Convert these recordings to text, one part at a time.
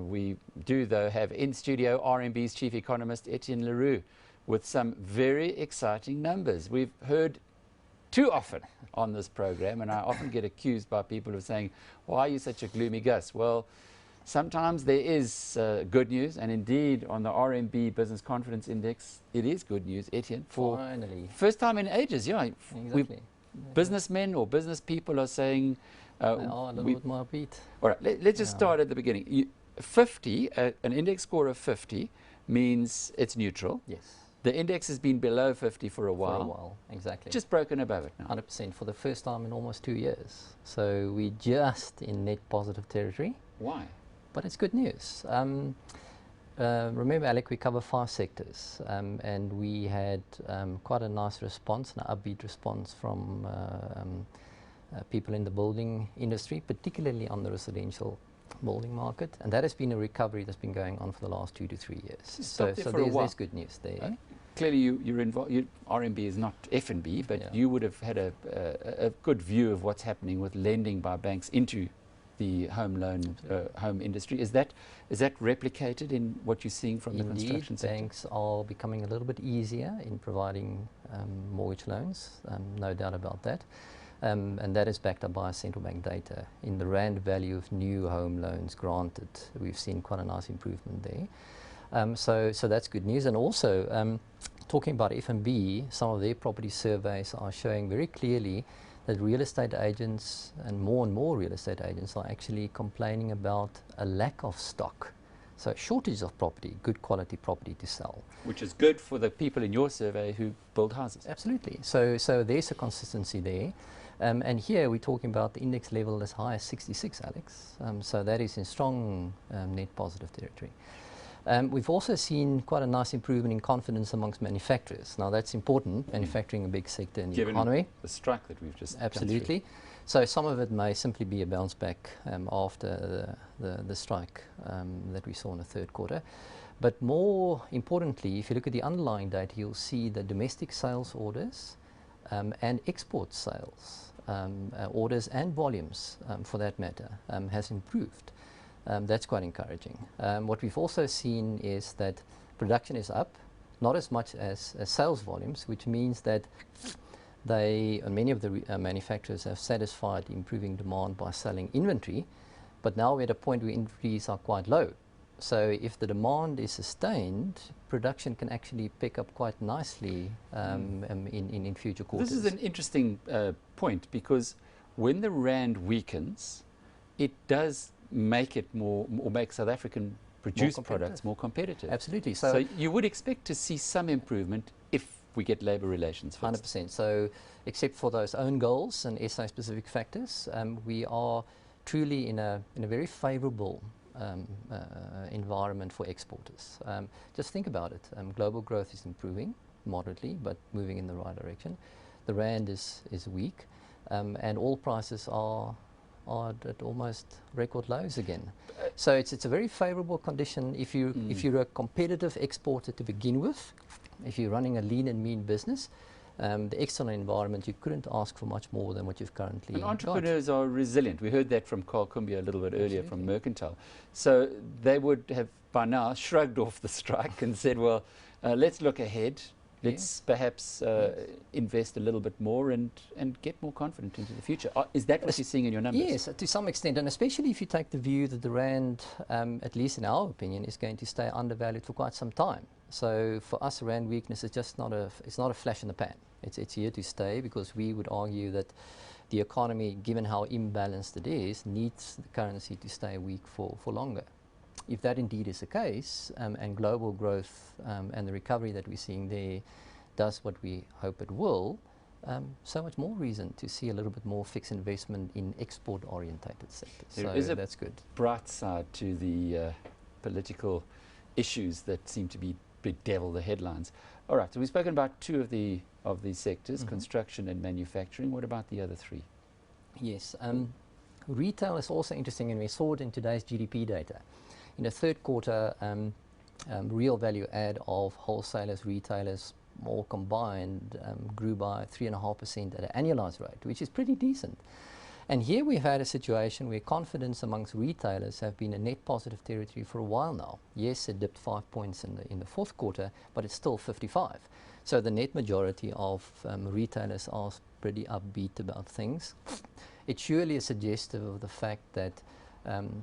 We do, though, have in studio RMB's chief economist, Ettienne le Roux, with some very exciting numbers. We've heard too often on this program, and I often get accused by people of saying, why are you such a gloomy Gus? Well, sometimes there is good news, and indeed on the RMB Business Confidence Index, it is good news, Ettienne, for finally, first time in ages. Yeah, exactly. Businessmen or business people are saying, they are a little bit more upbeat. All right, let's just start at the beginning. 50, an index score of 50 means it's neutral. Yes. The index has been below 50 for a while. For a while, exactly. Just broken above it now. 100% for the first time in almost 2 years. So we're just in net positive territory. Why? But it's good news. Remember, Alec, we cover 5 sectors, and we had quite a nice response, an upbeat response from people in the building industry, particularly on the residential building market, and that has been a recovery that's been going on for the last 2 to 3 years. So there's good news there. Clearly, you're involved. RMB is not F&B, but you would have had a good view of what's happening with lending by banks into the home loan home industry. Is that replicated in what you're seeing from the construction sector? Banks are becoming a little bit easier in providing mortgage loans, no doubt about that. And that is backed up by central bank data. In the rand value of new home loans granted, we've seen quite a nice improvement there. So that's good news. And also, talking about F&B, some of their property surveys are showing very clearly that real estate agents and more real estate agents are actually complaining about a lack of stock. So shortage of property, good quality property to sell. Which is good for the people in your survey who build houses. Absolutely. So there's a consistency there. And here we're talking about the index level as high as 66, Alex. So that is in strong net positive territory. We've also seen quite a nice improvement in confidence amongst manufacturers. Now that's important, manufacturing a big sector in the economy. The strike that we've just absolutely. So some of it may simply be a bounce back after the strike that we saw in the third quarter. But more importantly, if you look at the underlying data, you'll see that domestic sales orders and export sales orders and volumes, for that matter, has improved. That's quite encouraging. What we've also seen is that production is up, not as much as sales volumes, which means that many of the manufacturers have satisfied improving demand by selling inventory, but now we're at a point where inventories are quite low. So if the demand is sustained, production can actually pick up quite nicely in future quarters. This is an interesting point, because when the rand weakens, it does make it more, or make South African produced products more competitive. Absolutely. So you would expect to see some improvement if we get labour relations fixed. 100%. So except for those own goals and SA specific factors, we are truly in a very favourable environment for exporters. Just think about it. Global growth is improving moderately, but moving in the right direction. The rand is weak, and all prices are at almost record lows again. So it's a very favourable condition if you're a competitive exporter to begin with. If you're running a lean and mean business, the external environment, you couldn't ask for much more than what you've currently got. And entrepreneurs are resilient. We heard that from Carl Kumbia a little bit earlier from Mercantile. So they would have by now shrugged off the strike and said, well, let's look ahead. Let's perhaps invest a little bit more and get more confident into the future. Is that what you're seeing in your numbers? Yes, to some extent, and especially if you take the view that the rand, at least in our opinion, is going to stay undervalued for quite some time. So for us, rand weakness is just not a flash in the pan. It's here to stay, because we would argue that the economy, given how imbalanced it is, needs the currency to stay weak for longer. If that indeed is the case, and global growth and the recovery that we're seeing there does what we hope it will, so much more reason to see a little bit more fixed investment in export-orientated sectors. There so is that's good. Bright side to the political issues that seem to bedevil the headlines. All right, so we've spoken about 2 of these sectors, construction and manufacturing. What about the other 3? Yes, retail is also interesting, and we saw it in today's GDP data. In the third quarter, real value add of wholesalers, retailers, all combined, grew by 3.5% at an annualized rate, which is pretty decent. And here we've had a situation where confidence amongst retailers have been a net positive territory for a while now. Yes, it dipped 5 points in the fourth quarter, but it's still 55. So the net majority of retailers are pretty upbeat about things. It surely is suggestive of the fact that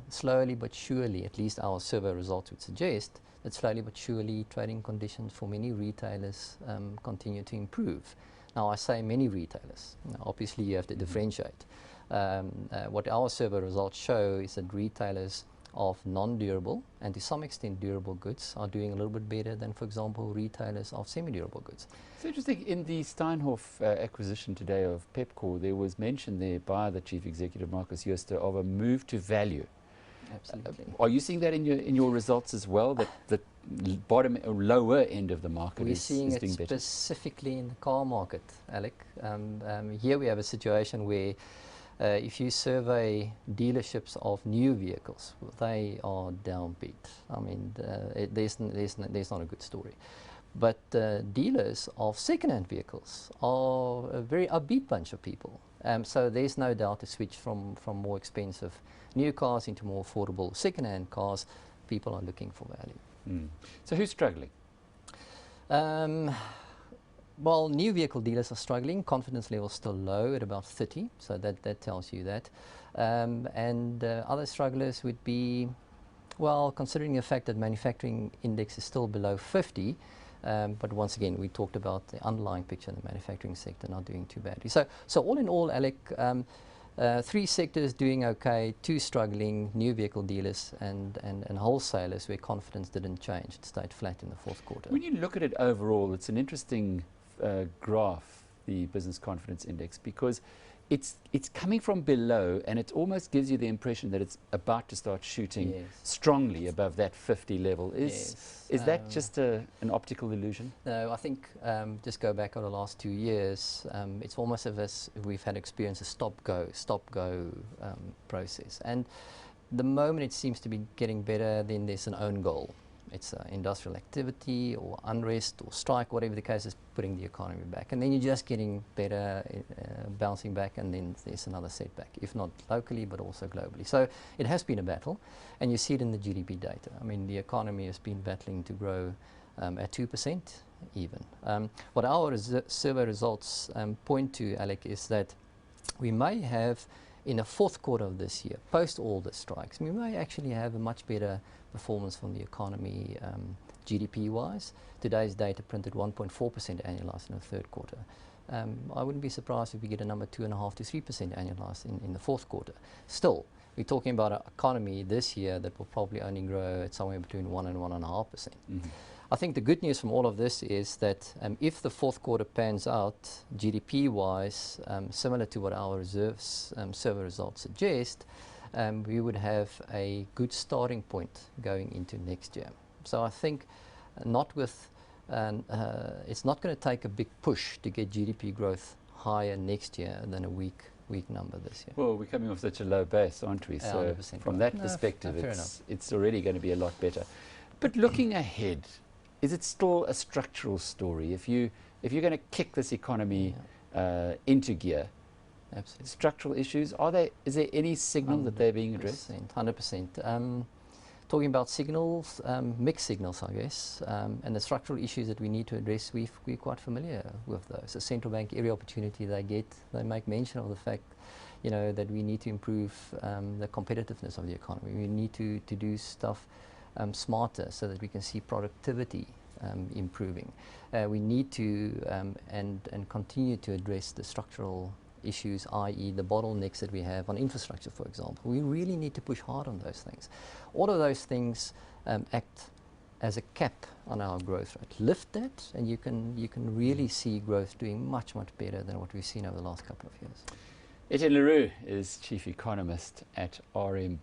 slowly but surely, at least our survey results would suggest, that slowly but surely trading conditions for many retailers continue to improve. Now I say many retailers. Now, obviously you have to differentiate. What our survey results show is that retailers of non-durable and to some extent durable goods are doing a little bit better than, for example, retailers of semi-durable goods. It's interesting, in the Steinhoff acquisition today of Pepkor, there was mention there by the Chief Executive, Marcus Jooste, of a move to value. Absolutely. Are you seeing that in your results as well, that the bottom or lower end of the market is doing better? We're seeing it specifically in the car market, Alec. Here we have a situation where if you survey dealerships of new vehicles, they are downbeat. I mean, there's not a good story. But dealers of second-hand vehicles are a very upbeat bunch of people. So there's no doubt a switch from more expensive new cars into more affordable second-hand cars. People are looking for value. So who's struggling? Well, new vehicle dealers are struggling. Confidence levels still low at about 30, so that tells you that. And other strugglers would be, well, considering the fact that manufacturing index is still below 50, but once again, we talked about the underlying picture in the manufacturing sector not doing too badly. So all in all, Alec, 3 sectors doing okay, 2 struggling, new vehicle dealers and wholesalers where confidence didn't change. It stayed flat in the fourth quarter. When you look at it overall, it's an interesting graph, the business confidence index, because it's coming from below and it almost gives you the impression that it's about to start shooting strongly above that 50 level. Is that just an optical illusion? No, I think just go back over the last 2 years, it's almost as if we've had experience a stop-go process. And the moment it seems to be getting better, then there's an own goal. It's industrial activity or unrest or strike, whatever the case is, putting the economy back. And then you're just getting better, bouncing back, and then there's another setback, if not locally, but also globally. So it has been a battle, and you see it in the GDP data. I mean, the economy has been battling to grow at 2% even. What our survey results point to, Alec, is that we may have, in the fourth quarter of this year, post all the strikes, we may actually have a much better performance from the economy GDP-wise. Today's data printed 1.4% annualized in the third quarter. I wouldn't be surprised if we get a number 2.5 to 3% annualized in the fourth quarter. Still, we're talking about an economy this year that will probably only grow at somewhere between 1 and 1.5%. I think the good news from all of this is that if the fourth quarter pans out GDP-wise, similar to what our reserves survey results suggest, we would have a good starting point going into next year. So I think it's not going to take a big push to get GDP growth higher next year than a weak number this year. Well, we're coming off such a low base, aren't we? So from that perspective, it's already going to be a lot better. But looking ahead, is it still a structural story? If you're going to kick this economy into gear, absolutely. Structural issues, is there any signal that they're being addressed? 100%. Talking about signals, mixed signals, I guess, and the structural issues that we need to address, we're quite familiar with those. The central bank, every opportunity they make mention of the fact, that we need to improve the competitiveness of the economy. We need to do stuff smarter so that we can see productivity improving. We need to and continue to address the structural issues, i.e. the bottlenecks that we have on infrastructure, for example. We really need to push hard on those things. All of those things act as a cap on our growth rate. Lift that and you can really see growth doing much, much better than what we've seen over the last couple of years. Ettienne le Roux is Chief Economist at RMB.